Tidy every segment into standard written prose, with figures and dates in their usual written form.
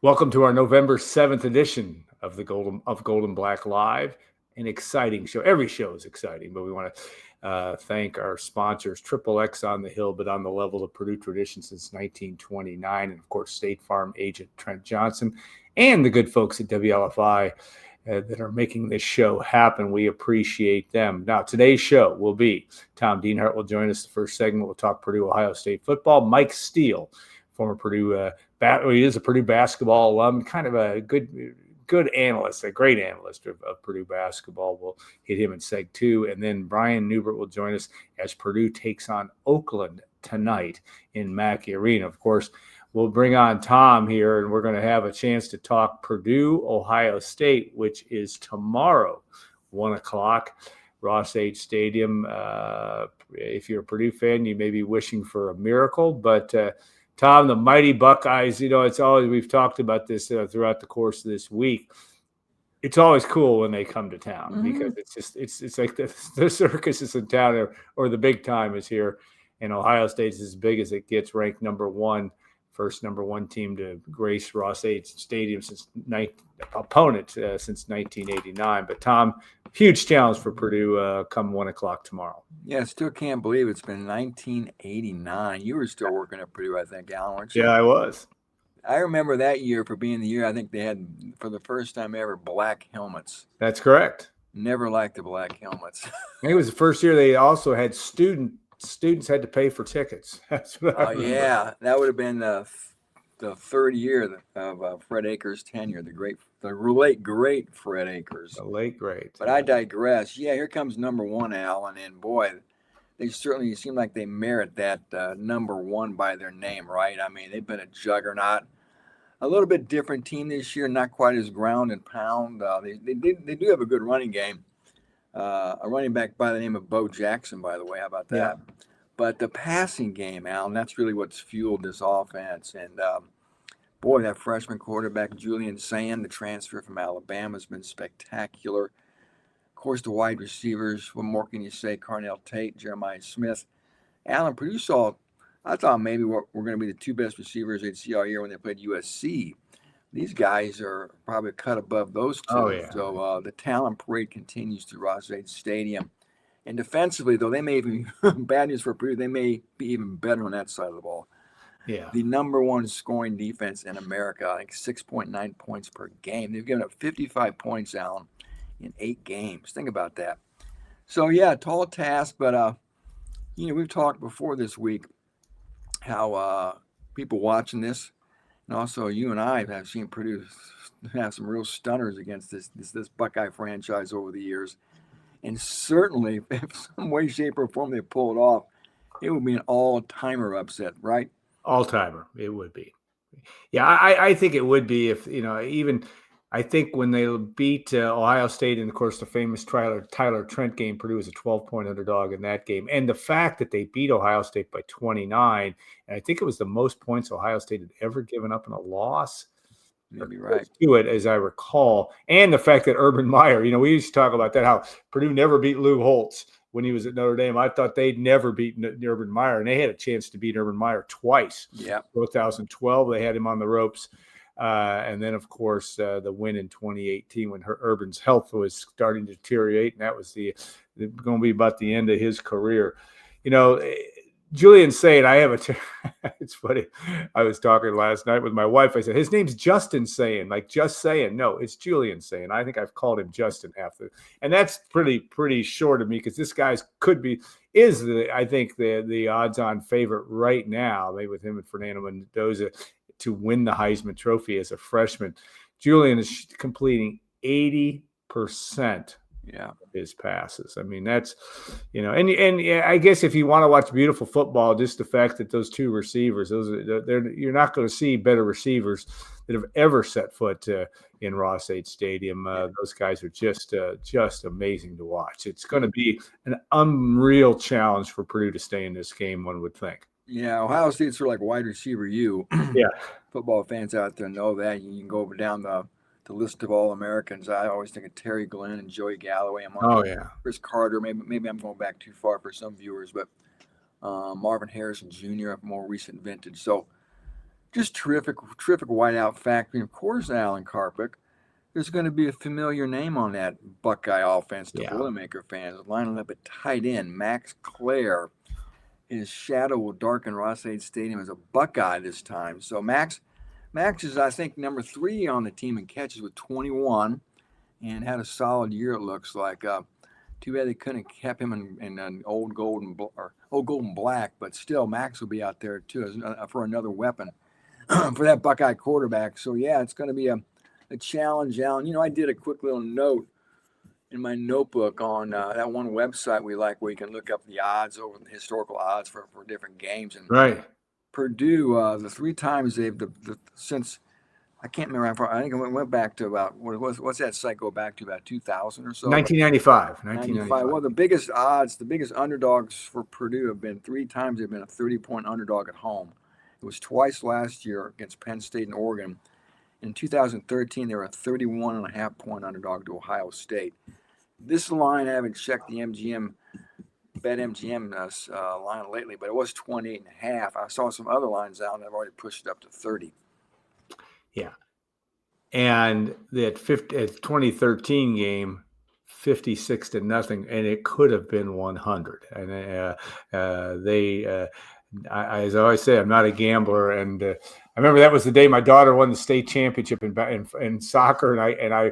Welcome to our November 7th edition of the Golden Black Live. An exciting show. Every show is exciting, but we want to thank our sponsors, Triple X on the Hill, but on the level of Purdue tradition since 1929, and of course, State Farm agent Trent Johnson, and the good folks at WLFI that are making this show happen. We appreciate them. Now, today's show will be Tom Dienhart will join us. The first segment, we'll talk Purdue Ohio State football. Mike Steele, former Purdue he is a Purdue basketball alum, kind of a good analyst, a great analyst of Purdue basketball. We'll hit him in Seg 2. And then Brian Newbert will join us as Purdue takes on Oakland tonight in Mackey Arena. Of course, we'll bring on Tom here, and we're going to have a chance to talk Purdue, Ohio State, which is tomorrow, 1 o'clock, Ross-Age Stadium. If you're a Purdue fan, you may be wishing for a miracle, but Tom, the mighty Buckeyes, it's always, we've talked about this throughout the course of this week. It's always cool when they come to town because it's like the circus is in town or the big time is here. And Ohio State's as big as it gets, ranked number one, first number one team to grace Ross-Age Stadium since 1989. But Tom, huge challenge for Purdue come 1 o'clock tomorrow. Yeah, still can't believe it's been 1989. You were still working at Purdue, I think, Alan, weren't you? Yeah, I was. I remember that year for being the year I think they had, for the first time ever, black helmets. That's correct. Never liked the black helmets. I think it was the first year they also had students had to pay for tickets. That's what I remember. Yeah, that would have been the third year of Fred Akers' tenure, the late great Fred Akers. The late great. But I digress. Yeah, here comes number one, Alan, and boy, they certainly seem like they merit that number one by their name, right? I mean, they've been a juggernaut. A little bit different team this year, not quite as ground and pound. They do have a good running game. A running back by the name of Bo Jackson, by the way. How about that? Yeah. But the passing game, Alan, that's really what's fueled this offense. And boy, that freshman quarterback, Julian Sand, the transfer from Alabama, has been spectacular. Of course, the wide receivers, what more can you say? Carnell Tate, Jeremiah Smith. Alan, Purdue I thought maybe we're going to be the two best receivers they'd see all year when they played USC. These guys are probably a cut above those two. Oh, yeah. So the talent parade continues through Ross-Age Stadium. And defensively, though, they may be bad news for Purdue. They may be even better on that side of the ball. Yeah. The number one scoring defense in America, I think 6.9 points per game. They've given up 55 points, Alan, in 8 games. Think about that. So, yeah, tall task, but, we've talked before this week how people watching this, and also you and I have seen Purdue have some real stunners against this Buckeye franchise over the years. And certainly, if some way, shape, or form they pull it off, it would be an all-timer upset, right? All-timer, it would be. Yeah, I think it would be if, even I think when they beat Ohio State in, of course, the famous Tyler Trent game, Purdue was a 12-point underdog in that game. And the fact that they beat Ohio State by 29, and I think it was the most points Ohio State had ever given up in a loss. Maybe right. To it, as I recall. And the fact that Urban Meyer, we used to talk about that, how Purdue never beat Lou Holtz when he was at Notre Dame. I thought they'd never beaten Urban Meyer, and they had a chance to beat Urban Meyer twice. Yeah. 2012, they had him on the ropes. And then, of course, the win in 2018 when Urban's health was starting to deteriorate, and that was going to be about the end of his career. Julian Sane, it's funny. I was talking last night with my wife. I said, his name's Justin Sane, like just saying. No, it's Julian Sane. I think I've called him Justin and that's pretty short of me because this guy's I think the odds-on favorite right now, maybe with him and Fernando Mendoza, to win the Heisman Trophy as a freshman. Julian is completing 80%. Yeah, his passes. I mean, that's, and I guess if you want to watch beautiful football, just the fact that those two receivers, you're not going to see better receivers that have ever set foot in Ross-Age Stadium. Those guys are just amazing to watch. It's going to be an unreal challenge for Purdue to stay in this game, one would think. Yeah, Ohio State's sort of like wide receiver U. Yeah, football fans out there know that. You can go down the list of All-Americans. I always think of Terry Glenn and Joey Galloway. Chris Carter. Maybe I'm going back too far for some viewers, but Marvin Harrison Jr., a more recent vintage. So Just terrific, terrific whiteout factory. And of course, Alan Karpick, there's going to be a familiar name on that Buckeye offense to Yeah. Boilermaker fans. Lining up at tight end, Max Clare. His shadow will darken Ross-Ade Stadium as a Buckeye this time. So Max is, I think, number 3 on the team in catches with 21, and had a solid year. It looks like. Too bad they couldn't have kept him in old gold or old gold and black, but still, Max will be out there too for another weapon for that Buckeye quarterback. So yeah, it's going to be a challenge, Alan. You know, I did a quick little note in my notebook on that one website we like, where you can look up the odds over the historical odds for different games. And Right. Purdue, the 3 times they've since, I can't remember how far. I think it went back to about, what's that site go back to, about 2000 or so. 1995. 95. Well, the biggest odds, the biggest underdogs for Purdue have been 3 times they've been a 30-point underdog at home. It was twice last year against Penn State and Oregon. In 2013, they were a 31.5-point underdog to Ohio State. This line, I haven't checked the BetMGM line lately, but it was 28.5. I saw some other lines out, and I've already pushed it up to 30. Yeah. And that 2013 game, 56-0, and it could have been 100. And as I always say, I'm not a gambler, and I remember that was the day my daughter won the state championship in soccer, and I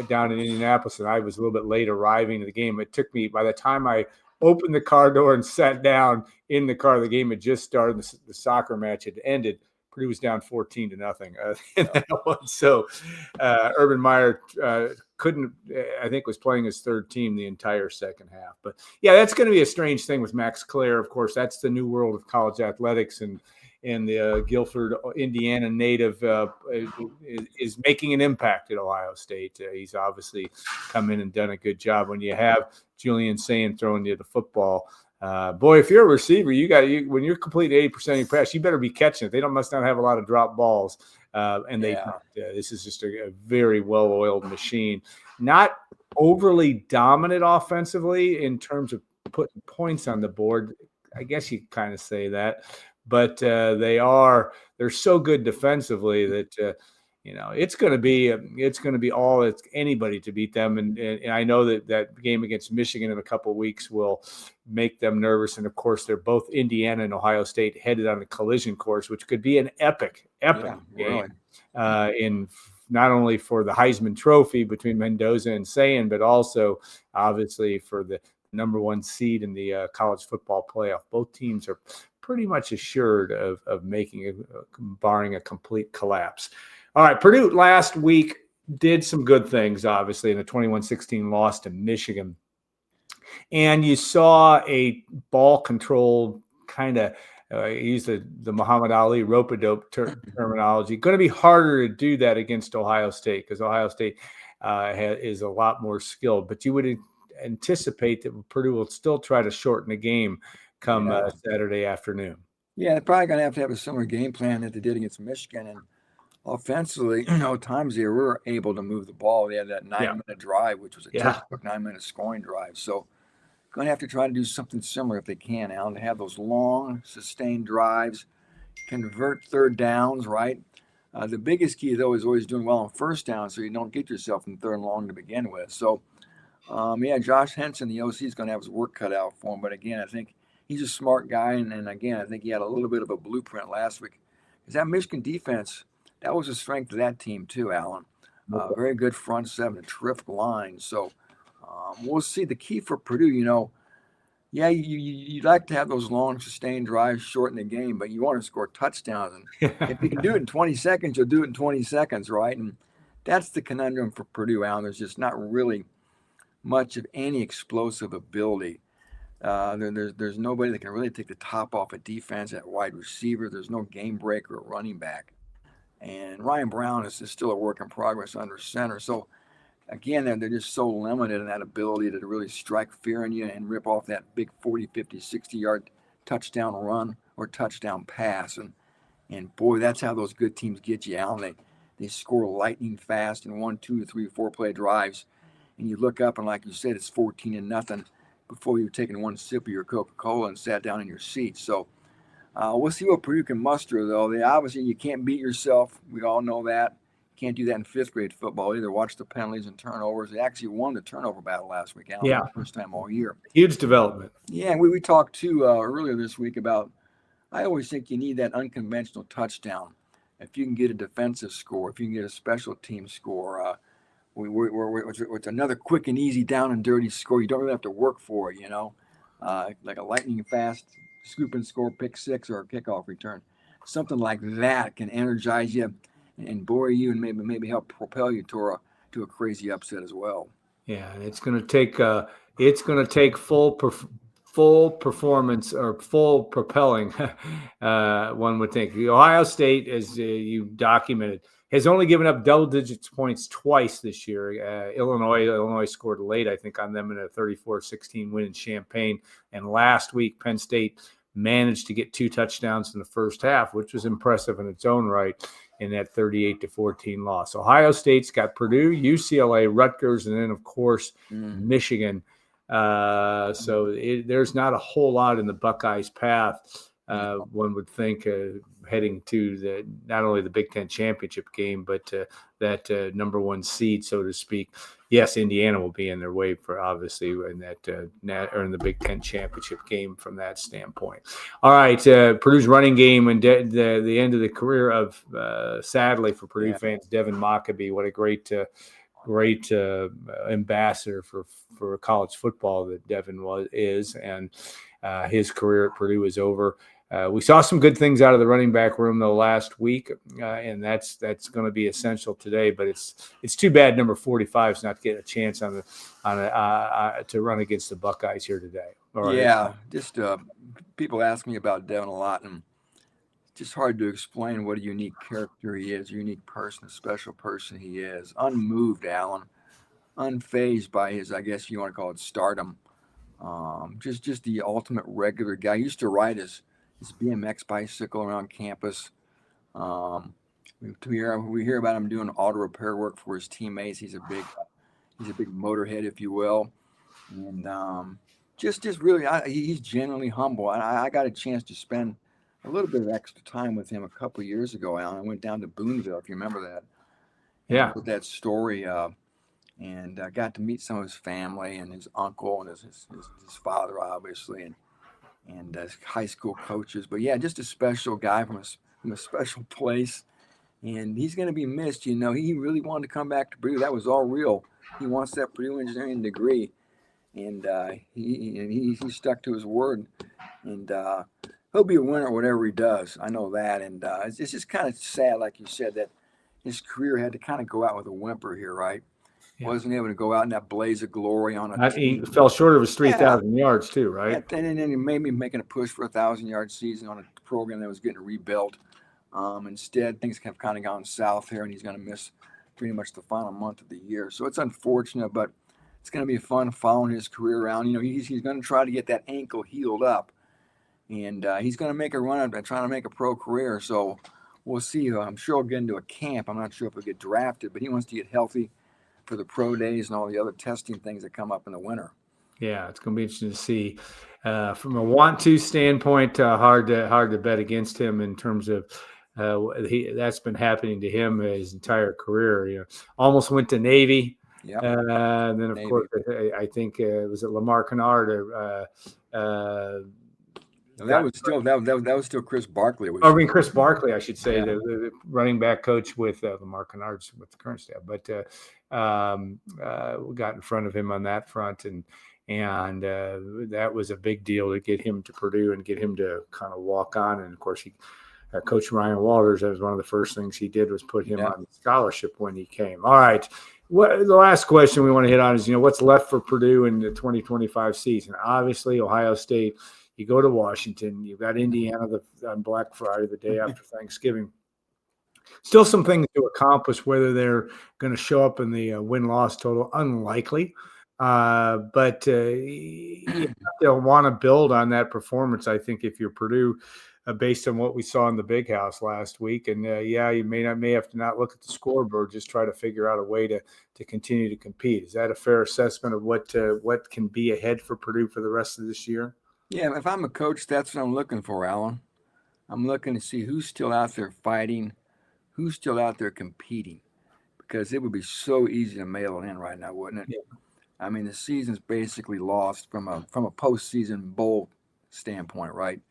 down in Indianapolis, and I was a little bit late arriving to the game. It took me, by the time I opened the car door and sat down in the car, the game had just started. The soccer match had ended. Purdue was down 14-0 in that one. So Urban Meyer couldn't, I think, was playing his third team the entire second half. But yeah, that's going to be a strange thing with Max Clare. Of course, that's the new world of college athletics, and the Guilford, Indiana native is making an impact at Ohio State. He's obviously come in and done a good job. When you have Julian Sayin throwing you the football, boy, if you're a receiver, when you're completing 80% of your pass, you better be catching it. They must not have a lot of drop balls, and this is just a very well-oiled machine. Not overly dominant offensively in terms of putting points on the board. I guess you kind of say that, but they're so good defensively that it's going to be all it's anybody to beat them. And I know that game against Michigan in a couple of weeks will make them nervous. And of course, they're both Indiana and Ohio State headed on a collision course, which could be an epic game in not only for the Heisman Trophy between Mendoza and Sayin, but also obviously for the number 1 seed in the college football playoff. Both teams are pretty much assured of making barring a complete collapse. All right, Purdue last week did some good things, obviously, in a 21-16 loss to Michigan. And you saw a ball control kind of, use the Muhammad Ali rope-a-dope terminology. Going to be harder to do that against Ohio State, because Ohio State is a lot more skilled. But you would anticipate that Purdue will still try to shorten the game come Saturday afternoon. Yeah, they're probably going to have a similar game plan that they did against Michigan. And offensively, times they were able to move the ball. They had that 9-minute drive, which was a textbook 9-minute scoring drive. So going to have to try to do something similar if they can, Alan, to have those long, sustained drives, convert third downs, right? The biggest key, though, is always doing well on first down so you don't get yourself in third and long to begin with. So, Josh Henson, the OC, is going to have his work cut out for him. But again, I think he's a smart guy. And again, I think he had a little bit of a blueprint last week. Because that Michigan defense, that was a strength of that team too, Alan. Very good front seven, a terrific line. So we'll see. The key for Purdue, you'd like to have those long, sustained drives shorten the game, but you want to score touchdowns. And if you can do it in 20 seconds, you'll do it in 20 seconds, right? And that's the conundrum for Purdue, Alan. There's just not really much of any explosive ability. There's nobody that can really take the top off a defense at wide receiver. There's no game breaker or running back. And Ryan Brown is still a work in progress under center. So, again, they're just so limited in that ability to really strike fear in you and rip off that big 40, 50, 60-yard touchdown run or touchdown pass. And boy, that's how those good teams get you, Alan. They score lightning fast in 1, 2, 3, 4 play drives. And you look up and, like you said, it's 14-0 before you've taken one sip of your Coca-Cola and sat down in your seat. So, We'll see what Purdue can muster, though. Obviously, you can't beat yourself. We all know that. Can't do that in fifth grade football either. Watch the penalties and turnovers. They actually won the turnover battle last week, Alan, Yeah, for the first time all year. huge development. Yeah, and we talked too earlier this week about. I always think you need that unconventional touchdown. If you can get a defensive score, if you can get a special team score, it's another quick and easy down and dirty score. You don't really have to work for it, like a lightning fast scoop and score pick six or a kickoff return. Something like that can energize you and buoy you and maybe help propel you to a crazy upset as well. Yeah, and it's going to take full performance or full propelling. One would think the Ohio State, as you documented, has only given up double digits points twice this year. Illinois scored late, I think, on them in a 34-16 win in Champaign, and last week Penn State managed to get 2 touchdowns in the first half, which was impressive in its own right, in that 38-14 loss. Ohio State's got Purdue, UCLA, Rutgers, and then, of course, Michigan. There's not a whole lot in the Buckeyes' path, one would think, heading to not only the Big Ten championship game, but that number 1 seed, so to speak. Yes, Indiana will be in their way for, obviously, in that or in the Big Ten championship game from that standpoint. All right, Purdue's running game and the end of the career of, sadly for Purdue fans, Devin Mockabee. What a great ambassador for college football that Devin is, and his career at Purdue is over. We saw some good things out of the running back room though last week, and that's going to be essential today. But it's too bad number 45 is not getting a chance to run against the Buckeyes here today. Just people ask me about Devin a lot, and it's just hard to explain what a unique character he is, a unique person, a special person he is. Unmoved, Alan, unfazed by his, I guess you want to call it, stardom. Just the ultimate regular guy. He used to ride his BMX bicycle around campus. We hear about him doing auto repair work for his teammates. He's a big motorhead, if you will, and just really, he's genuinely humble. And I got a chance to spend a little bit of extra time with him a couple of years ago, Alan. I went down to Boonville, if you remember that. Yeah. With that story, and I got to meet some of his family and his uncle and his father, obviously, and high school coaches. But yeah, just a special guy from a special place. And he's going to be missed. He really wanted to come back to Purdue. That was all real. He wants that Purdue engineering degree. And he stuck to his word. And he'll be a winner whatever he does. I know that. And it's just kind of sad, like you said, that his career had to kind of go out with a whimper here, right? Yeah. Wasn't able to go out in that blaze of glory on a team. He fell short of his 3,000 yards too, right? Yeah, and then he made me making a push for a 1,000-yard season on a program that was getting rebuilt. Instead, things have kind of gone south here, and he's going to miss pretty much the final month of the year. So it's unfortunate, but it's going to be fun following his career around. He's going to try to get that ankle healed up, and he's going to make a run at trying to make a pro career. So we'll see. I'm sure he'll get into a camp. I'm not sure if he'll get drafted, but he wants to get healthy for the pro days and all the other testing things that come up in the winter. Yeah, it's going to be interesting to see. From a want-to standpoint, hard to bet against him in terms of that's been happening to him his entire career. Almost went to Navy. Yep. And then, of course, I think was it Lamar Kennard that was still Chris Barkley. Chris Barkley, I should say, the running back coach with Lamar Kennard with the current staff. But we got in front of him on that front, and that was a big deal to get him to Purdue and get him to kind of walk on. And of course, Coach Ryan Walters, that was one of the first things he did was put him on scholarship when he came. All right. The last question we want to hit on is, what's left for Purdue in the 2025 season? Obviously, Ohio State. You go to Washington. You've got Indiana on Black Friday, the day after Thanksgiving. Still some things to accomplish. Whether they're going to show up in the win-loss total, unlikely. But they'll want to build on that performance, I think, if you're Purdue, based on what we saw in the Big House last week. And you may have to not look at the scoreboard, just try to figure out a way to continue to compete. Is that a fair assessment of what can be ahead for Purdue for the rest of this year? Yeah, if I'm a coach, that's what I'm looking for, Alan. I'm looking to see who's still out there fighting, who's still out there competing, because it would be so easy to mail it in right now, wouldn't it? Yeah. I mean, the season's basically lost from a postseason bowl standpoint, right?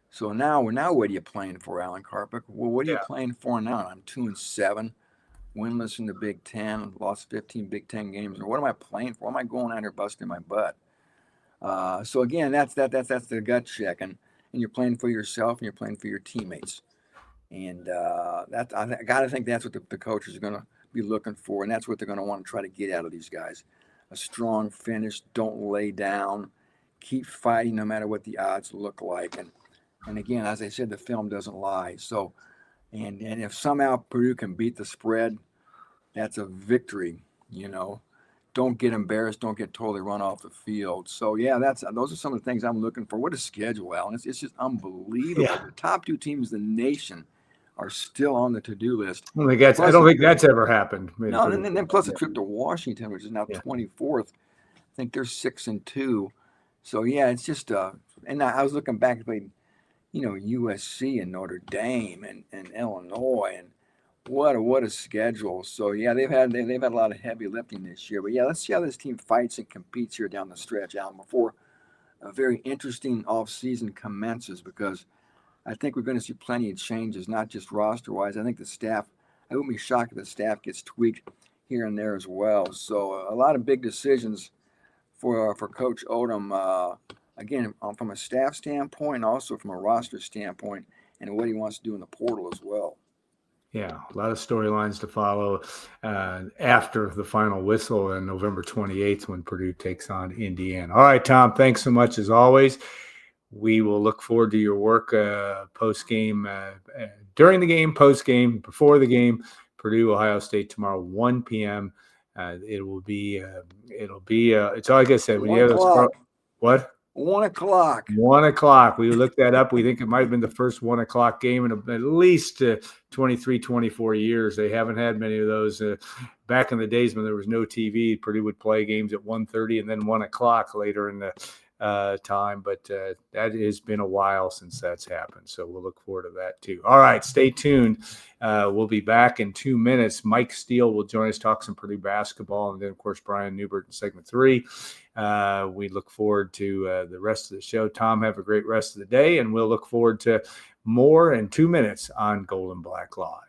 So now what are you playing for, Alan Carpick? Well, what are you Yeah. playing for now? I'm 2-7, winless in the Big Ten, lost 15 Big Ten games. Or what am I playing for? Why am I going out here busting my butt? So again, that's the gut check, and you're playing for yourself and you're playing for your teammates, and I got to think that's what the coaches are going to be looking for, and that's what they're going to want to try to get out of these guys: a strong finish, don't lay down, keep fighting no matter what the odds look like, and again, as I said, the film doesn't lie. So, and if somehow Purdue can beat the spread, that's a victory, you know. Don't get embarrassed. Don't get totally run off the field. So yeah, those are some of the things I'm looking for. What a schedule, Alan! It's just unbelievable. Yeah. The top two teams in the nation are still on the to-do list. I Plus, don't think that's ever happened. no, and then plus a trip to Washington, which is now Yeah. 24th. I think they're 6-2. So yeah, it's just and I was looking back, played USC and Notre Dame and Illinois, and what a schedule. So yeah, they've had a lot of heavy lifting this year. But yeah, let's see how this team fights and competes here down the stretch, Alan, before a very interesting offseason commences, because I think we're going to see plenty of changes, not just roster wise. I think the staff, I wouldn't be shocked if the staff gets tweaked here and there as well. So a lot of big decisions for Coach Odom. Again, from a staff standpoint, and also from a roster standpoint, and what he wants to do in the portal as well. Yeah, a lot of storylines to follow after the final whistle on November 28th when Purdue takes on Indiana. All right, Tom, thanks so much as always. We will look forward to your work post-game, during the game, post-game, before the game. Purdue, Ohio State tomorrow, 1 p.m. It's like I said, when you have o'clock. What? 1 o'clock. 1 o'clock. We looked that up. We think it might have been the first 1 o'clock game in at least 23, 24 years. They haven't had many of those. Back in the days when there was no TV, Purdue would play games at 1:30 and then 1 o'clock later in the time. But that has been a while since that's happened. So we'll look forward to that too. All right, stay tuned. We'll be back in 2 minutes. Mike Steele will join us, talk some Purdue basketball. And then, of course, Brian Newbert in segment 3. We look forward to the rest of the show. Tom, have a great rest of the day, and we'll look forward to more in 2 minutes on Gold and Black Live.